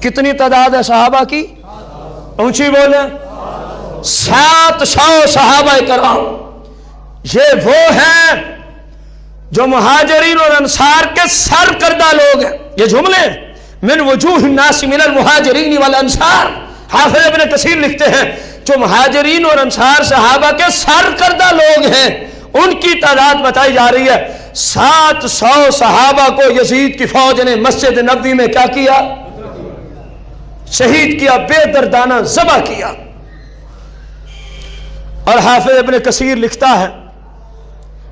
کتنی تعداد ہے صحابہ کی؟ اونچی بولیں، 700 صحابہ کرام۔ یہ وہ ہیں جو مہاجرین اور انصار کے سرکردہ لوگ ہیں۔ یہ جملے من وجوہ الناس من المہاجرین والانصار، حافظ ابن کثیر لکھتے ہیں جو مہاجرین اور انصار صحابہ کے سرکردہ لوگ ہیں ان کی تعداد بتائی جا رہی ہے۔ 700 صحابہ کو یزید کی فوج نے مسجد نبوی میں کیا کیا؟ شہید کیا، بے دردانہ ذبح کیا۔ اور حافظ ابن کثیر لکھتا ہے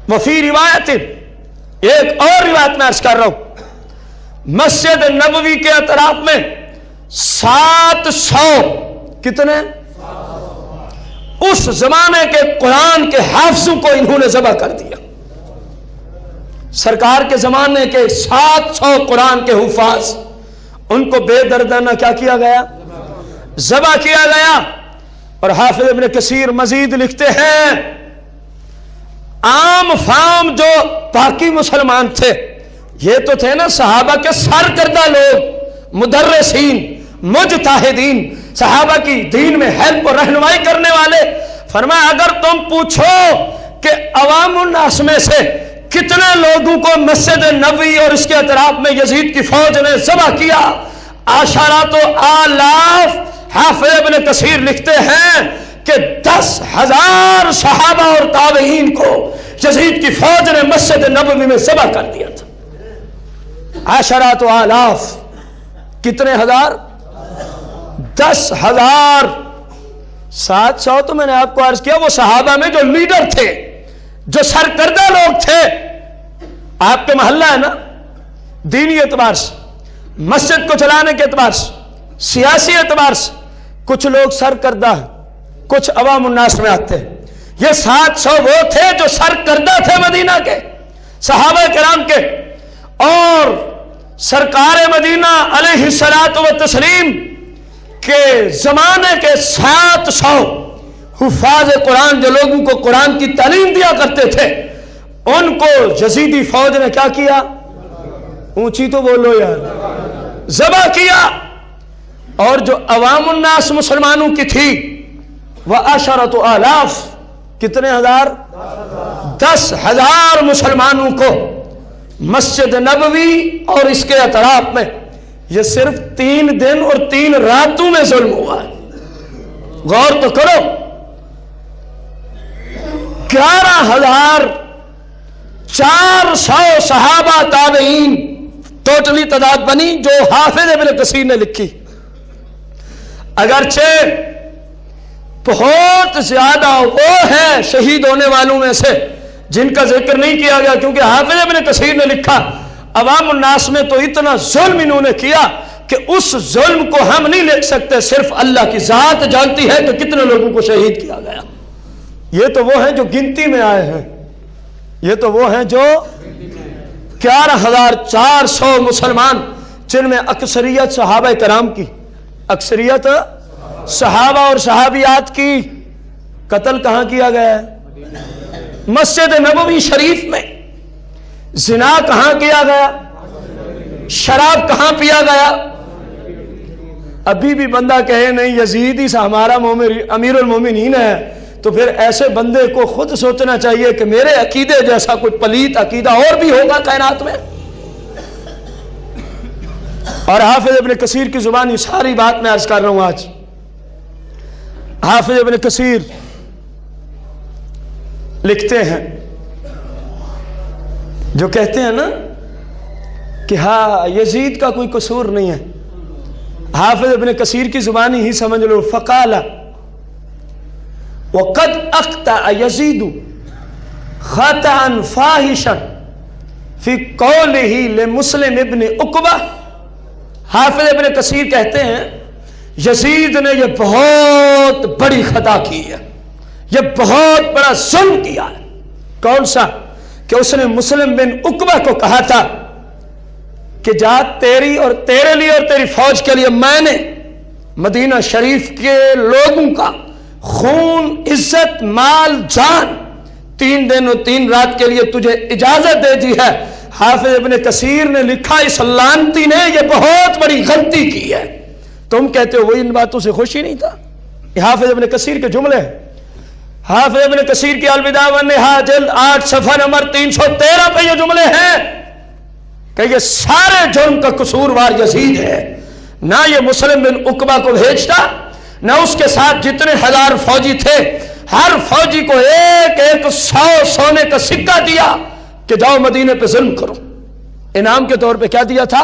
وفی روایت، ایک اور روایت میں عرض کر رہا ہوں، مسجد نبوی کے اطراف میں 700 کتنے اس زمانے کے قرآن کے حافظوں کو انہوں نے ذبح کر دیا۔ سرکار کے زمانے کے 700 قرآن کے حفاظ، ان کو بے دردانہ کیا کیا گیا؟ ذبح کیا گیا۔ اور حافظ ابن کثیر مزید لکھتے ہیں عام فام جو باقی مسلمان تھے، یہ تو تھے نا صحابہ کے سرکردہ لوگ، مدرسین، مجتہدین، صحابہ کی دین میں ہیلپ اور رہنمائی کرنے والے۔ فرمایا اگر تم پوچھو کہ عوام الناس میں سے کتنے لوگوں کو مسجد نبوی اور اس کے اطراف میں یزید کی فوج نے ذبح کیا، عشرات و آلاف۔ حافظ ابن کثیر لکھتے ہیں کہ 10,000 صحابہ اور تابعین کو یزید کی فوج نے مسجد نبوی میں ذبح کر دیا تھا۔ عشرات آلاف، کتنے ہزار؟ 10,000۔ 700 تو میں نے آپ کو عرض کیا وہ صحابہ میں جو لیڈر تھے، جو سرکردہ لوگ تھے۔ آپ کے محلہ ہے نا، دینی اعتبار سے، مسجد کو چلانے کے اعتبار سے، سیاسی اعتبار سے کچھ لوگ سرکردہ ہیں، کچھ عوام الناس میں آتے ہیں۔ یہ 700 وہ تھے جو سرکردہ تھے مدینہ کے، صحابہ کرام کے، اور سرکار مدینہ علیہ الصلاۃ والتسلیم کے زمانے کے 700 حفاظ قرآن جو لوگوں کو قرآن کی تعلیم دیا کرتے تھے، ان کو یزیدی فوج نے کیا کیا؟ اونچی تو بولو یار، ذبح کیا۔ اور جو عوام الناس مسلمانوں کی تھی وعشرۃ آلاف، کتنے ہزار؟ 10,000 مسلمانوں کو مسجد نبوی اور اس کے اطراف میں، یہ صرف 3 دن اور 3 راتوں میں ظلم ہوا ہے۔ غور تو کرو، 11,400 صحابہ تابعین ٹوٹلی تعداد بنی جو حافظ ابن کثیر نے لکھی۔ اگرچہ بہت زیادہ وہ ہیں شہید ہونے والوں میں سے جن کا ذکر نہیں کیا گیا، کیونکہ حافظ ابن کثیر نے لکھا عوام الناس میں تو اتنا ظلم انہوں نے کیا کہ اس ظلم کو ہم نہیں لکھ سکتے، صرف اللہ کی ذات جانتی ہے کہ کتنے لوگوں کو شہید کیا گیا۔ یہ تو وہ ہیں جو گنتی میں آئے ہیں، یہ تو وہ ہیں جو 11,400 مسلمان، جن میں اکثریت صحابہ کرام کی، اکثریت صحابہ اور صحابیات کی، قتل کہاں کیا گیا ہے؟ مسجد نبوی شریف میں۔ زنا کہاں کیا گیا؟ شراب کہاں پیا گیا؟ ابھی بھی بندہ کہے نہیں یزید ہی ہمارا امیر المومنین ہے، تو پھر ایسے بندے کو خود سوچنا چاہیے کہ میرے عقیدے جیسا کوئی پلیت عقیدہ اور بھی ہوگا کائنات میں۔ اور حافظ ابن کثیر کی زبان یہ ساری بات میں عرض کر رہا ہوں آج۔ حافظ ابن کثیر لکھتے ہیں، جو کہتے ہیں نا کہ ہاں یزید کا کوئی قصور نہیں ہے، حافظ ابن کثیر کی زبانی ہی سمجھ لو، فقال وقد اخطأ یزید خطأ فاحشا فی قولہ لمسلم ابن عقبہ۔ حافظ ابن کثیر کہتے ہیں یزید نے یہ بہت بڑی خطا کی ہے، یہ بہت بڑا ظلم کیا ہے۔ کون سا؟ کہ اس نے مسلم بن عقبہ کو کہا تھا کہ جا تیری اور تیرے لیے اور تیری فوج کے لیے میں نے مدینہ شریف کے لوگوں کا خون، عزت، مال، جان 3 دن اور 3 رات کے لیے تجھے اجازت دے دی ہے۔ حافظ ابن کثیر نے لکھا اس لعنتی نے یہ بہت بڑی غلطی کی ہے۔ تم کہتے ہو وہ ان باتوں سے خوشی نہیں تھا؟ یہ حافظ ابن کثیر کے جملے ہیں۔ حافظ ابن کثیر کی الوداع والنہاء جلد 8 صفحہ نمبر 313 پہ یہ جملے ہیں کہ یہ سارے جرم کا قصوروار یزید ہے۔ نہ یہ مسلم بن عقبہ کو بھیجتا، نہ اس کے ساتھ جتنے 1000 فوجی تھے، ہر فوجی کو ایک 100 سونے کا سکہ دیا کہ جاؤ مدینے پہ ظلم کرو۔ انعام کے طور پہ کیا دیا تھا؟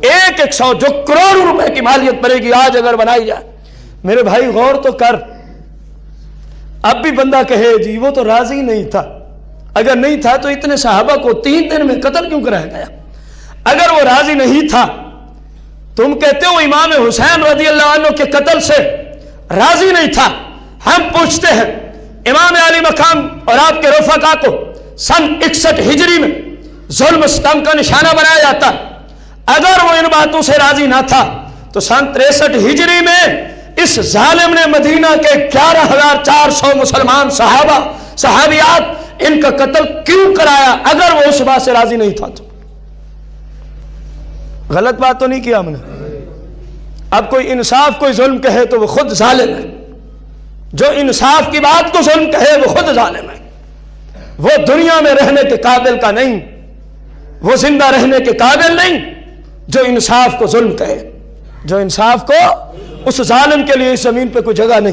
100 جو کروڑوں روپے کی مالیت پڑے گی آج اگر بنائی جائے۔ میرے بھائی غور تو کر، اب بھی بندہ کہے جی وہ تو راضی نہیں تھا، اگر نہیں تھا تو اتنے صحابہ کو 3 دن میں قتل کیوں کرایا گیا؟ اگر وہ راضی نہیں تھا، تم کہتے ہو امام حسین رضی اللہ عنہ کے قتل سے راضی نہیں تھا، ہم پوچھتے ہیں امام علی مقام اور آپ کے رفقا کو سن 61 ہجری میں ظلم و ستم کا نشانہ بنایا جاتا، اگر وہ ان باتوں سے راضی نہ تھا تو سن 63 ہجری میں اس ظالم نے مدینہ کے 11,400 مسلمان صحابہ صحابیات ان کا قتل کیوں کرایا اگر وہ اس بات سے راضی نہیں تھا؟ تو غلط بات تو نہیں کیا ہم نے؟ اب کوئی انصاف کوئی ظلم کہے تو وہ خود ظالم ہے، جو انصاف کی بات کو ظلم کہے وہ خود ظالم ہے، وہ دنیا میں رہنے کے قابل کا نہیں، وہ زندہ رہنے کے قابل نہیں جو انصاف کو ظلم کہے، جو انصاف کو، اس ظالم کے لیے اس زمین پہ کوئی جگہ نہیں۔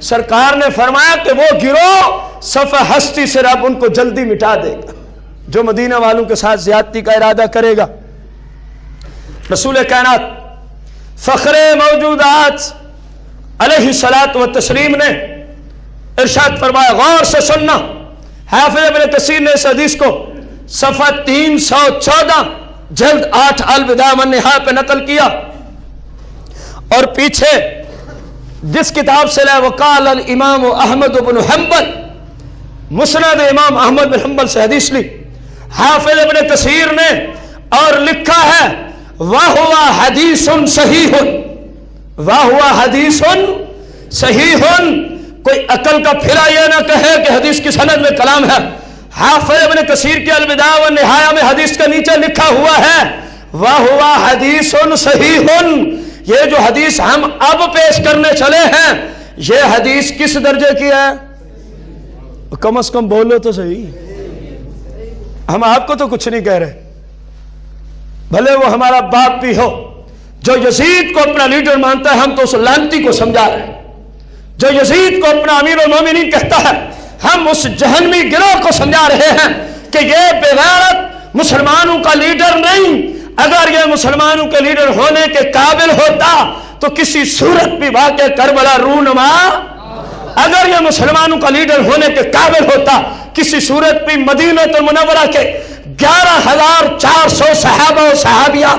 سرکار نے فرمایا کہ وہ گروہ صفحہ ہستی سے رب ان کو جلدی مٹا دے گا جو مدینہ والوں کے ساتھ زیادتی کا ارادہ کرے گا۔ رسول کائنات فخر موجودات علیہ الصلاۃ والتسلیم نے ارشاد فرمایا، غور سے سننا، حافظ ابن کثیر نے اس حدیث کو صفحہ 314 جلد 8 الوداع والنہا پہ نقل کیا، اور پیچھے جس کتاب سے لے وقال الامام احمد بن حنبل، مسند امام احمد بن حنبل سے حدیث لی حافظ ابن کثیر نے، اور لکھا ہے وَهُوَ حَدِيثٌ صَحِيحٌ، وَهُوَ حَدِيثٌ صَحِيحٌ۔ کوئی عقل کا پھرا یہ نہ کہے کہ حدیث کی سند میں کلام ہے۔ حافظ ابن کثیر کی الوداع والنہایہ میں حدیث کے نیچے لکھا ہوا ہے وَهُوَ حَدِيثٌ صَحِيحٌ۔ یہ جو حدیث ہم اب پیش کرنے چلے ہیں یہ حدیث کس درجے کی ہے؟ کم از کم بولو تو صحیح، ہم آپ کو تو کچھ نہیں کہہ رہے، بھلے وہ ہمارا باپ بھی ہو۔ جو یزید کو اپنا لیڈر مانتا ہے ہم تو اس لعنتی کو سمجھا رہے ہیں، جو یزید کو اپنا امیر المومنین کہتا ہے ہم اس جہنمی گروہ کو سمجھا رہے ہیں کہ یہ بے غیرت مسلمانوں کا لیڈر نہیں۔ اگر یہ مسلمانوں کے لیڈر ہونے کے قابل ہوتا تو کسی صورت بھی واقع کربلا رونما، اگر یہ مسلمانوں کا لیڈر ہونے کے قابل ہوتا کسی صورت بھی مدینہ المنورہ کے 11,400 صحابہ و صحابیہ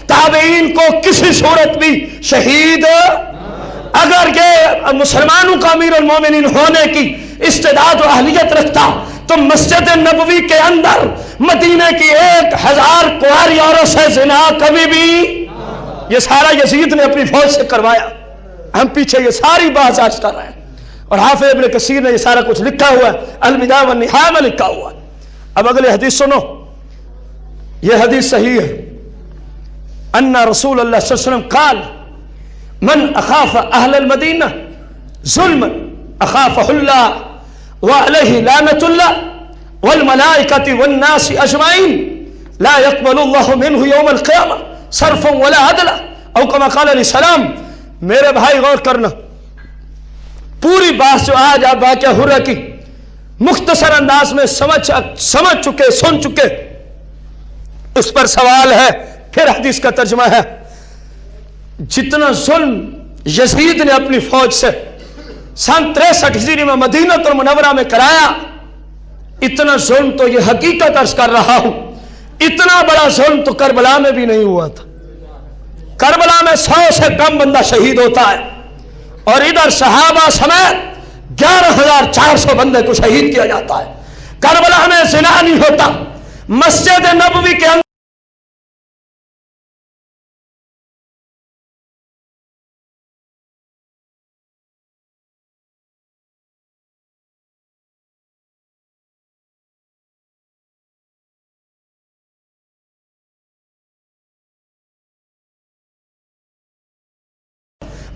تابعین کو کسی صورت بھی شہید، اگر یہ مسلمانوں کا امیر المومنین ہونے کی استعداد و اہلیت رکھتا تو مسجد نبوی کے اندر مدینہ کی 1,000 کنواری عورت سے زنا کبھی بھی، یہ سارا یزید نے اپنی فوج سے کروایا، ہم پیچھے یہ ساری بات آج کر رہے ہیں، اور حافظ ابن کثیر نے یہ سارا کچھ لکھا ہوا ہے، الوداع والنہا میں لکھا ہوا ہے۔ اب اگلے حدیث سنو، یہ حدیث صحیح ہے، ان رسول اللہ صلی اللہ علیہ وسلم قال من اخاف اہل المدینہ ظلما اخافہ اللہ وعلیہ لعنۃ اللہ والملائکۃ والناس اجمعین لا يقبل اللہ منہ یوم القیامہ صرفا ولا عدلا، او کما قال علیہ السلام۔ میرے بھائی غور کرنا، پوری بات جو آج آپ واقعہ ہرہ کی مختصر انداز میں سمجھ چکے، سن چکے، اس پر سوال ہے، پھر حدیث کا ترجمہ ہے۔ جتنا ظلم یزید نے اپنی فوج سے سن 63 ہجری میں مدینہ المنورہ میں کرایا، اتنا ظلم تو یہ حقیقت عرض کر رہا ہوں، اتنا بڑا ظلم تو کربلا میں بھی نہیں ہوا تھا۔ کربلا میں 100 سے کم بندہ شہید ہوتا ہے، اور ادھر صحابہ سمیت 11,400 بندے کو شہید کیا جاتا ہے۔ کربلا میں زنا نہیں ہوتا، مسجد نبوی کے اندر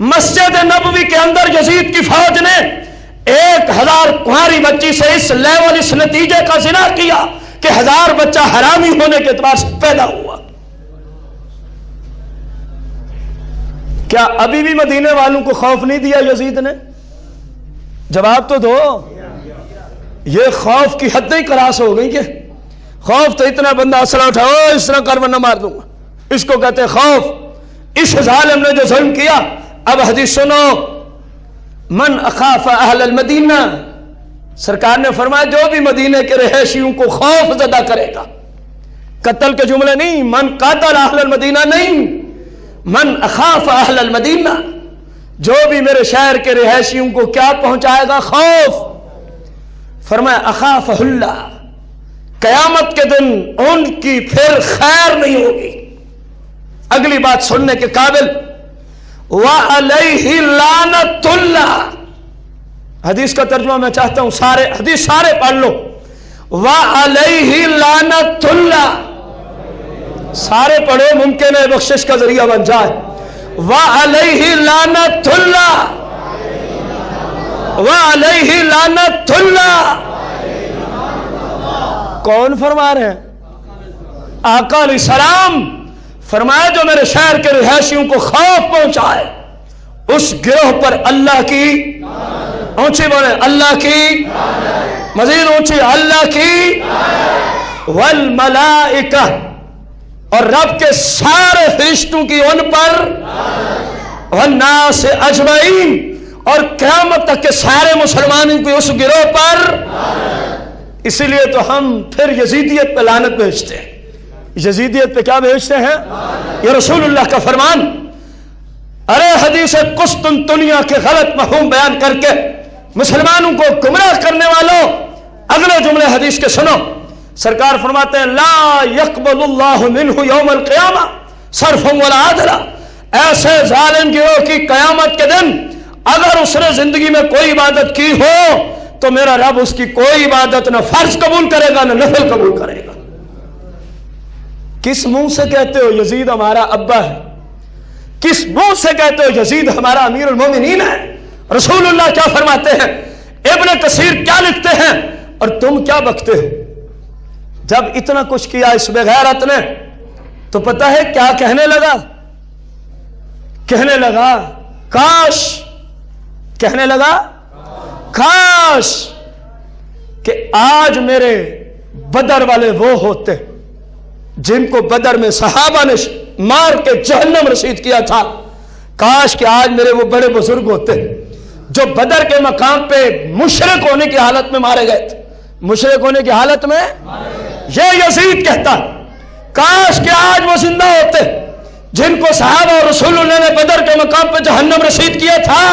مسجد نبوی کے اندر یزید کی فوج نے 1,000 کنواری بچی سے اس لیول، اس نتیجے کا زنا کیا کہ 1000 بچہ حرامی ہونے کے اعتبار سے پیدا ہوا۔ کیا ابھی بھی مدینے والوں کو خوف نہیں دیا یزید نے؟ جواب تو دو۔ یہ خوف کی حدیں کراس ہو گئی کہ خوف تو اتنا بندہ اسلحہ اٹھاؤ اس طرح کر ورنہ مار دوں گا، اس کو کہتے خوف۔ اس ظالم نے جو ظلم کیا، اب حدیث سنو، من اخاف اہل المدینہ، سرکار نے فرمایا جو بھی مدینے کے رہائشیوں کو خوف زدہ کرے گا، قتل کے جملے نہیں، من قاتل اہل المدینہ نہیں، من اخاف اہل المدینہ، جو بھی میرے شہر کے رہائشیوں کو کیا پہنچائے گا؟ خوف۔ فرمایا اخاف اللہ، قیامت کے دن ان کی پھر خیر نہیں ہوگی۔ اگلی بات سننے کے قابل، وَعَلَيْهِ لَعْنَةُ اللَّهِ، حدیث کا ترجمہ میں چاہتا ہوں حدیث سارے پڑھ لو۔ وَعَلَيْهِ لَعْنَةُ اللَّهِ، سارے پڑھو، ممکن ہے بخشش کا ذریعہ بن جائے۔ وَعَلَيْهِ لَعْنَةُ اللَّهِ، وَعَلَيْهِ لَعْنَةُ اللَّهِ، کون فرما رہے ہیں؟ آقا علیہ السلام فرمایا جو میرے شہر کے رہائشیوں کو خوف پہنچائے اس گروہ پر اللہ کی اونچی بولے اللہ کی، مزید اونچی اللہ کی، والملائکہ اور رب کے سارے فرشتوں کی ان پر، والناس اجمعین اور قیامت تک کے سارے مسلمانوں کی اس گروہ پر۔ اسی لیے تو ہم پھر یزیدیت پہ لعنت بھیجتے ہیں۔ یزیدیت پہ کیا بھیجتے ہیں؟ یہ رسول اللہ کا فرمان۔ ارے حدیث قسطنطنیہ کے غلط مفہوم بیان کر کے مسلمانوں کو گمراہ کرنے والوں، اگلے جملے حدیث کے سنو۔ سرکار فرماتے ہیں لا یقبل اللہ منہ یوم القیامہ صرفا ولا عدلا، ایسے ظالم گروہ کی قیامت کے دن اگر اس نے زندگی میں کوئی عبادت کی ہو تو میرا رب اس کی کوئی عبادت نہ فرض قبول کرے گا نہ نفل قبول کرے گا۔ کس منہ سے کہتے ہو یزید ہمارا ابا ہے؟ کس منہ سے کہتے ہو یزید ہمارا امیر المومنین ہے؟ رسول اللہ کیا فرماتے ہیں، ابن کثیر کیا لکھتے ہیں اور تم کیا بکتے ہو؟ جب اتنا کچھ کیا اس بے غیرت نے تو پتہ ہے کیا کہنے لگا؟ کہنے لگا کاش، کہنے لگا کاش کہ آج میرے بدر والے وہ ہوتے جن کو بدر میں صحابہ نے مار کے جہنم رسید کیا تھا۔ کاش کہ آج میرے وہ بڑے بزرگ ہوتے جو بدر کے مقام پہ مشرک ہونے کی حالت میں مارے گئے تھے۔ مشرک ہونے کی حالت میں یہ یزید کہتا کاش کہ آج وہ زندہ ہوتے جن کو صحابہ اور رسول اللہ نے بدر کے مقام پہ جہنم رسید کیا تھا،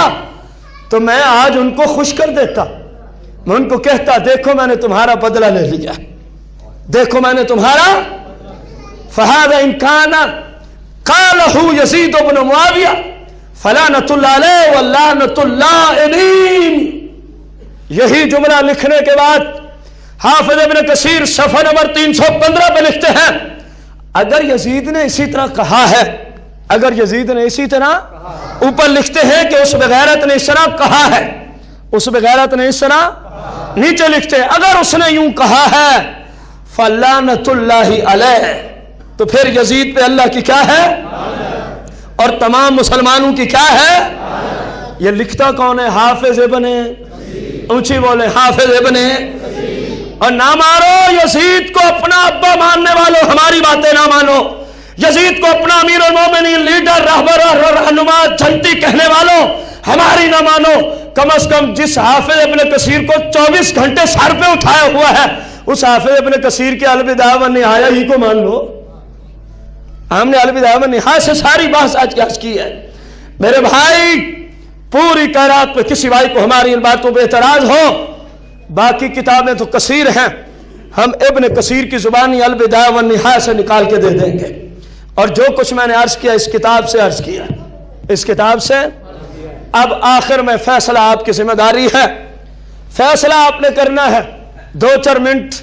تو میں آج ان کو خوش کر دیتا۔ میں ان کو کہتا دیکھو میں نے تمہارا بدلہ لے لیا، دیکھو میں نے تمہارا۔ فہذا ان کان قالہ یزید بن معاویہ فلعنۃ اللہ علیہ ولعنۃ اللائنین۔ یہی جملہ لکھنے کے بعد حافظ ابن کثیر صفحہ نمبر 315 پہ لکھتے ہیں اگر یزید نے اسی طرح کہا ہے، اگر یزید نے اسی طرح، اوپر لکھتے ہیں کہ اس بغیرت نے اس طرح کہا ہے، اس بغیرت نے اس طرح، نیچے لکھتے ہیں اگر اس نے یوں کہا ہے فلعنۃ اللہ علیہ، تو پھر یزید پہ اللہ کی کیا ہے اور تمام مسلمانوں کی کیا ہے؟ یہ لکھتا کون ہے؟ حافظ ابن، اونچی بولے حافظ ابن۔ اور نہ مارو یزید کو اپنا ابا ماننے والوں، ہماری باتیں نہ مانو۔ یزید کو اپنا امیر المومنین، لیڈر، رہبر اور رہنما، جنتی کہنے والوں، ہماری نہ مانو۔ کم از کم جس حافظ ابن کثیر کو 24 گھنٹے سر پہ اٹھایا ہوا ہے اس حافظ ابن کثیر کے البدایہ والنہایہ ہی کو مان لو۔ ہم نے البدایہ والنہایہ سے ساری بحث آج کی ہے۔ میرے بھائی پوری کائنات پہ کسی بھائی کو ہماری ان باتوں پہ اعتراض ہو، باقی کتابیں تو کثیر ہیں، ہم ابن کثیر کی زبانی البدایہ والنہایہ سے نکال کے دے دیں گے۔ اور جو کچھ میں نے عرض کیا اس کتاب سے عرض کیا، اس کتاب سے۔ اب آخر میں فیصلہ آپ کی ذمہ داری ہے، فیصلہ آپ نے کرنا ہے۔ 2-4 منٹ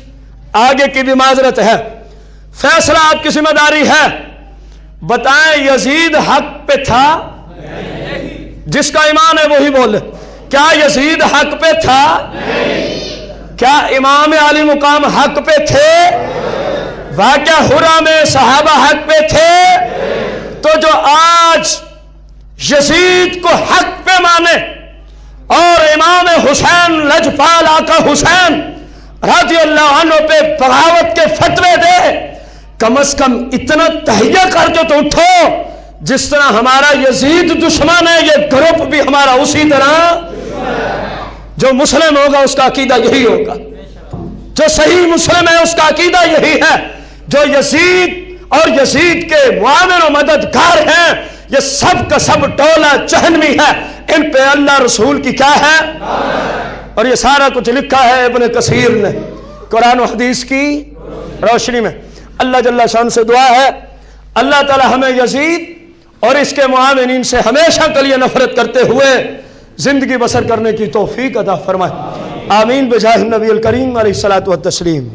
آگے کی بھی معذرت ہے، فیصلہ آپ کی ذمہ داری ہے۔ بتائیں یزید حق پہ تھا؟ جس کا ایمان ہے وہی بولے، کیا یزید حق پہ تھا؟ کیا امام علی مقام حق پہ تھے؟ واقعہ حرہ میں صحابہ حق پہ تھے؟ تو جو آج یزید کو حق پہ مانے اور امام حسین لجپال آقا حسین رضی اللہ عنہ پہ بغاوت کے فتوے دے، کم از کم اتنا تہیہ کر کے تو اٹھو جس طرح ہمارا یزید دشمن ہے یہ گروپ بھی ہمارا اسی طرح۔ جو مسلم ہوگا اس کا عقیدہ یہی ہوگا، جو صحیح مسلم ہے اس کا عقیدہ یہی ہے۔ جو یزید اور یزید کے معاون و مددگار ہیں یہ سب کا سب ٹولہ جہنمی ہے، ان پہ اللہ رسول کی کیا ہے؟ اور یہ سارا کچھ لکھا ہے ابن کثیر نے قرآن و حدیث کی روشنی میں۔ اللہ جل شان سے دعا ہے اللہ تعالی ہمیں یزید اور اس کے معاونین سے ہمیشہ کے لیے نفرت کرتے ہوئے زندگی بسر کرنے کی توفیق عطا فرمائے۔ آمین بجاہ النبی الکریم علیہ الصلوۃ والتسلیم۔